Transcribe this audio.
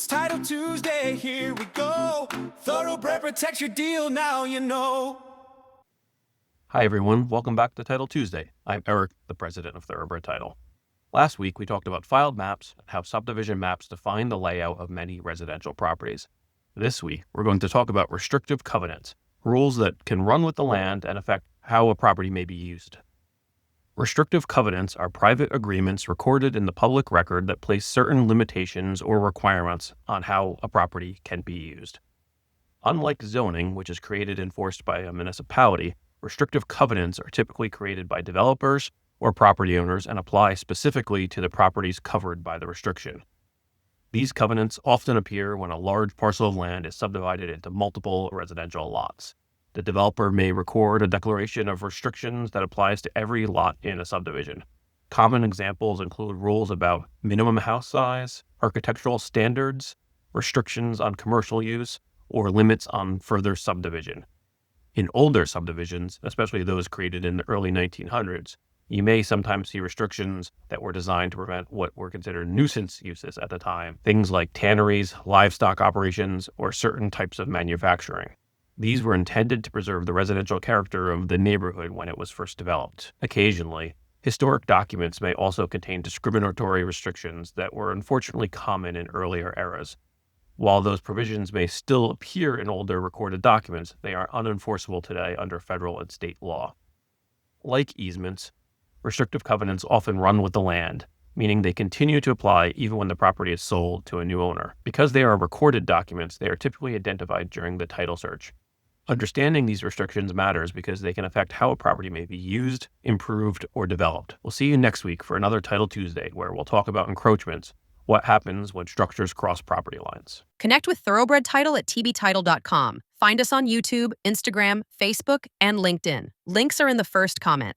It's Title Tuesday, here we go. Thoroughbred protects your deal, now you know. Hi everyone, welcome back to Title Tuesday. I'm Eric, the president of Thoroughbred Title. Last week we talked about filed maps and how subdivision maps define the layout of many residential properties. This week we're going to talk about restrictive covenants, rules that can run with the land and affect how a property may be used. Restrictive covenants are private agreements recorded in the public record that place certain limitations or requirements on how a property can be used. Unlike zoning, which is created and enforced by a municipality, restrictive covenants are typically created by developers or property owners and apply specifically to the properties covered by the restriction. These covenants often appear when a large parcel of land is subdivided into multiple residential lots. The developer may record a declaration of restrictions that applies to every lot in a subdivision. Common examples include rules about minimum house size, architectural standards, restrictions on commercial use, or limits on further subdivision. In older subdivisions, especially those created in the early 1900s, you may sometimes see restrictions that were designed to prevent what were considered nuisance uses at the time, things like tanneries, livestock operations, or certain types of manufacturing. These were intended to preserve the residential character of the neighborhood when it was first developed. Occasionally, historic documents may also contain discriminatory restrictions that were unfortunately common in earlier eras. While those provisions may still appear in older recorded documents, they are unenforceable today under federal and state law. Like easements, restrictive covenants often run with the land, meaning they continue to apply even when the property is sold to a new owner. Because they are recorded documents, they are typically identified during the title search. Understanding these restrictions matters because they can affect how a property may be used, improved, or developed. We'll see you next week for another Title Tuesday, where we'll talk about encroachments, what happens when structures cross property lines. Connect with Thoroughbred Title at tbtitle.com. Find us on YouTube, Instagram, Facebook, and LinkedIn. Links are in the first comment.